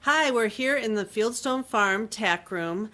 Hi, we're here in the Fieldstone Farm tack room,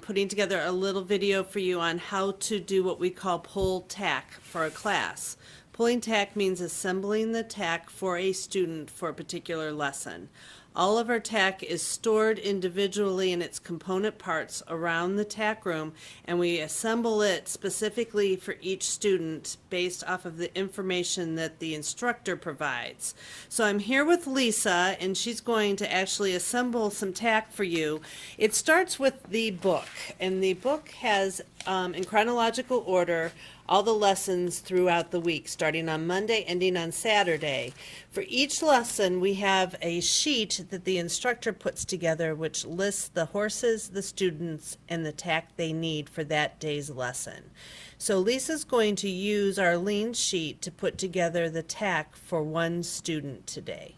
putting together a little video for you on how to do what we call pull tack for a class. Pulling tack means assembling the tack for a student for a particular lesson. All of our tack is stored individually in its component parts around the tack room, and we assemble it specifically for each student based off of the information that the instructor provides. So I'm here with Lisa, and she's going to actually assemble some tack for you. It starts with the book, and the book has, in chronological order, all the lessons throughout the week, starting on Monday, ending on Saturday. For each lesson, we have a sheet that the instructor puts together which lists the horses, the students, and the tack they need for that day's lesson. So Lisa's going to use our lean sheet to put together the tack for one student today.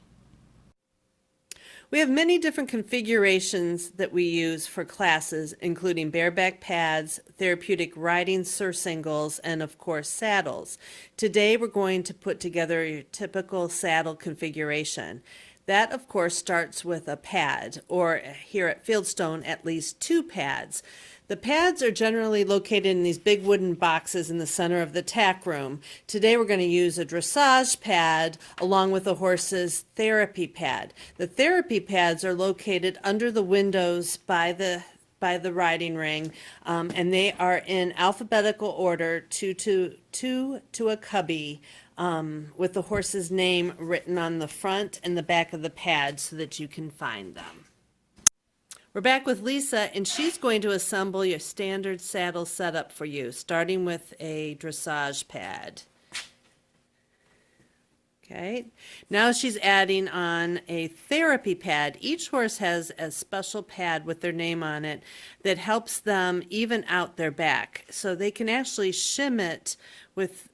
We have many different configurations that we use for classes, including bareback pads, therapeutic riding surcingles, and of course saddles. Today we're going to put together your typical saddle configuration. That of course starts with a pad, or here at Fieldstone at least 2 pads. The pads are generally located in these big wooden boxes in the center of the tack room. Today we're going to use a dressage pad along with a horse's therapy pad. The therapy pads are located under the windows by the riding ring, and they are in alphabetical order, two to a cubby, with the horse's name written on the front and the back of the pad so that you can find them. We're back with Lisa, and she's going to assemble your standard saddle setup for you, starting with a dressage pad. Okay, now she's adding on a therapy pad. Each horse has a special pad with their name on it that helps them even out their back. So they can actually shim it with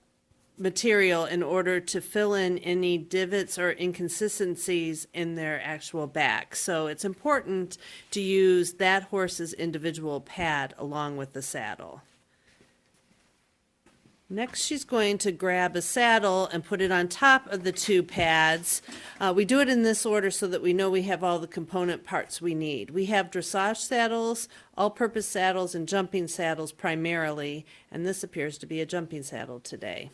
material in order to fill in any divots or inconsistencies in their actual back. So it's important to use that horse's individual pad along with the saddle. Next, she's going to grab a saddle and put it on top of the 2 pads. We do it in this order so that we know we have all the component parts we need. We have dressage saddles, all-purpose saddles, and jumping saddles primarily, and this appears to be a jumping saddle today.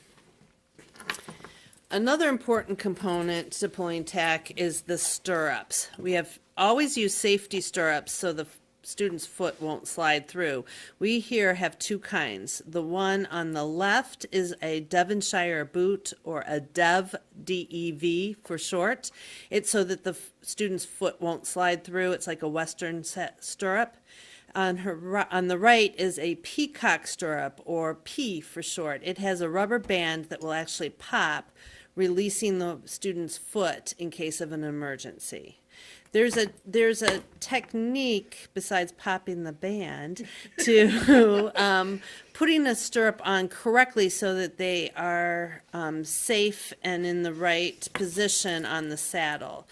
Another important component to pulling tack is the stirrups. We have always used safety stirrups so the student's foot won't slide through. We here have 2 kinds. The one on the left is a Devonshire boot, or a DEV, D-E-V for short. It's so that the student's foot won't slide through. It's like a Western stirrup. On the right is a peacock stirrup, or P for short. It has a rubber band that will actually pop, releasing the student's foot in case of an emergency. There's a technique besides popping the band to putting a stirrup on correctly so that they are safe and in the right position on the saddle.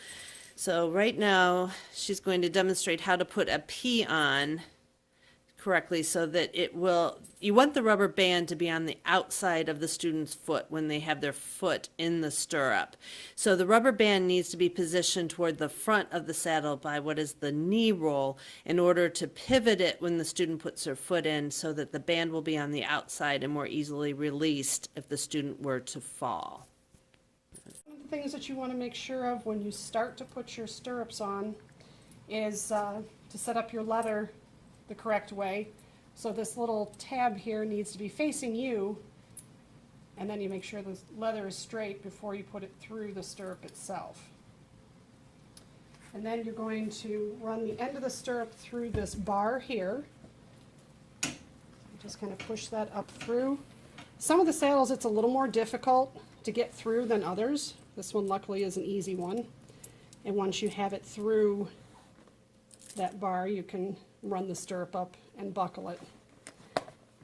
So right now she's going to demonstrate how to put a P on correctly so that you want the rubber band to be on the outside of the student's foot when they have their foot in the stirrup. So the rubber band needs to be positioned toward the front of the saddle by what is the knee roll in order to pivot it when the student puts their foot in, so that the band will be on the outside and more easily released if the student were to fall. One of the things that you want to make sure of when you start to put your stirrups on is to set up your leather the correct way. So this little tab here needs to be facing you, and then you make sure the leather is straight before you put it through the stirrup itself. And then you're going to run the end of the stirrup through this bar here. Just kind of push that up through. Some of the saddles it's a little more difficult to get through than others. This one luckily is an easy one. And once you have it through that bar, you can run the stirrup up and buckle it.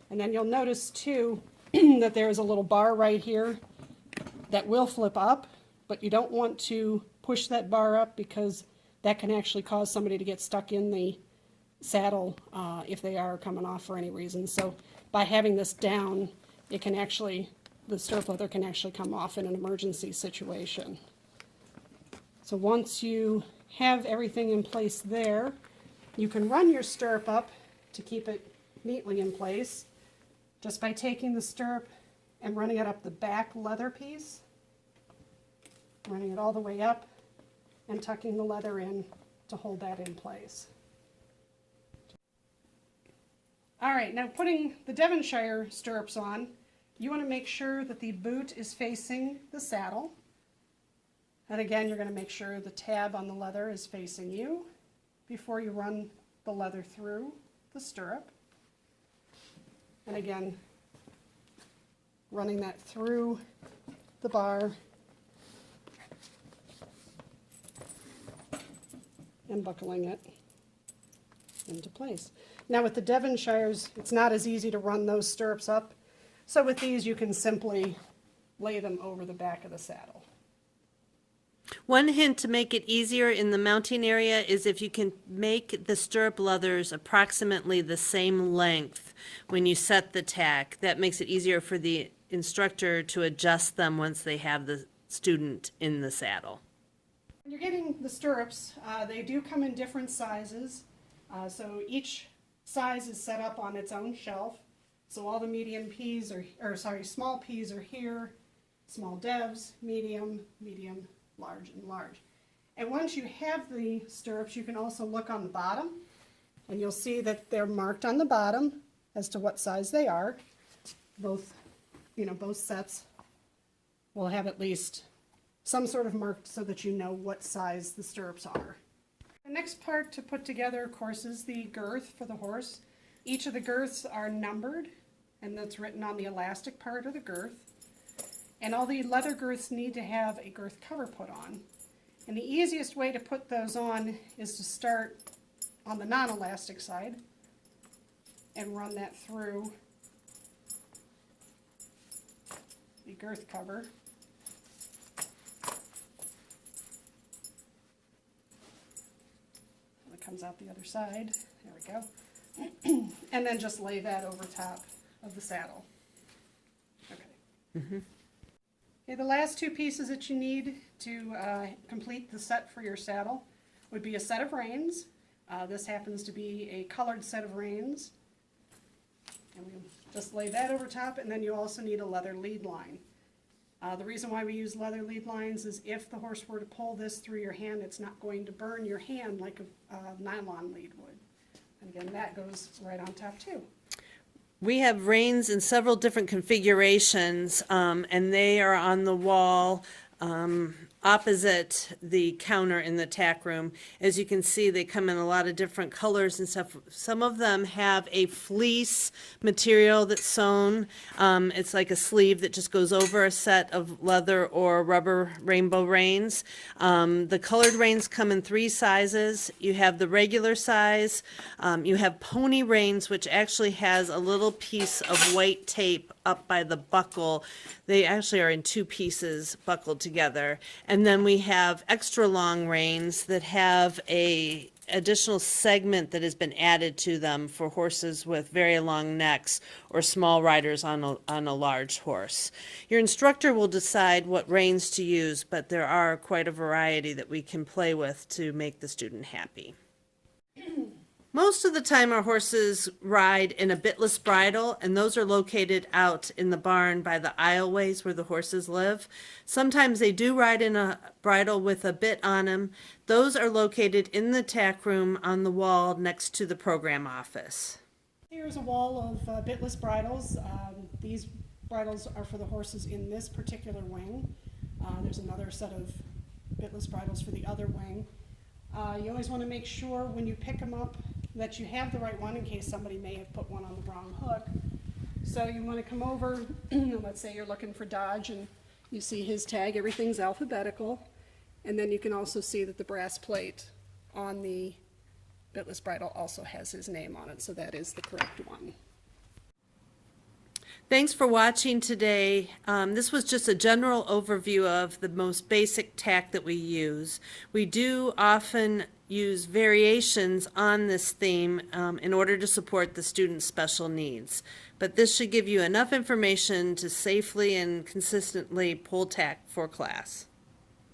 And then you'll notice too that there is a little bar right here that will flip up, but you don't want to push that bar up because that can actually cause somebody to get stuck in the saddle if they are coming off for any reason. So by having this down, it can actually, the stirrup leather can actually come off in an emergency situation. So once you have everything in place there, you can run your stirrup up to keep it neatly in place just by taking the stirrup and running it up the back leather piece, running it all the way up and tucking the leather in to hold that in place. All right, now putting the Devonshire stirrups on, you want to make sure that the boot is facing the saddle. And again, you're going to make sure the tab on the leather is facing you before you run the leather through the stirrup. And again, running that through the bar and buckling it into place. Now with the Devonshires, it's not as easy to run those stirrups up. So with these, you can simply lay them over the back of the saddle. One hint to make it easier in the mounting area is if you can make the stirrup leathers approximately the same length when you set the tack. That makes it easier for the instructor to adjust them once they have the student in the saddle. When you're getting the stirrups, they do come in different sizes. So each size is set up on its own shelf. So all the medium peas small peas are here, small devs, medium, medium, large, and large. And once you have the stirrups, you can also look on the bottom, and you'll see that they're marked on the bottom as to what size they are. Both sets will have at least some sort of mark so that you know what size the stirrups are. The next part to put together, of course, is the girth for the horse. Each of the girths are numbered, and that's written on the elastic part of the girth. And all the leather girths need to have a girth cover put on. And the easiest way to put those on is to start on the non-elastic side and run that through the girth cover. It comes out the other side. There we go. And then just lay that over top of the saddle. Okay. Mm-hmm. Okay, the last two pieces that you need to complete the set for your saddle would be a set of reins. This happens to be a colored set of reins. And we just lay that over top, and then you also need a leather lead line. The reason why we use leather lead lines is if the horse were to pull this through your hand, it's not going to burn your hand like a nylon lead would. And again, that goes right on top too. We have reins in several different configurations, and they are on the wall opposite the counter in the tack room. As you can see, they come in a lot of different colors and stuff. Some of them have a fleece material that's sewn. It's like a sleeve that just goes over a set of leather or rubber rainbow reins. The colored reins come in 3 sizes. You have the regular size. You have pony reins, which actually has a little piece of white tape up by the buckle. They actually are in 2 pieces buckled together. And then we have extra long reins that have a additional segment that has been added to them for horses with very long necks or small riders on a large horse. Your instructor will decide what reins to use, but there are quite a variety that we can play with to make the student happy. Most of the time our horses ride in a bitless bridle, and those are located out in the barn by the aisleways where the horses live. Sometimes they do ride in a bridle with a bit on them. Those are located in the tack room on the wall next to the program office. Here's a wall of bitless bridles. These bridles are for the horses in this particular wing. There's another set of bitless bridles for the other wing. You always want to make sure when you pick them up that you have the right one in case somebody may have put one on the wrong hook. So you want to come over, let's say you're looking for Dodge and you see his tag, everything's alphabetical, and then you can also see that the brass plate on the bitless bridle also has his name on it, so that is the correct one. Thanks for watching today. This was just a general overview of the most basic tack that we use. We do often use variations on this theme in order to support the student's special needs. But this should give you enough information to safely and consistently pull tack for class.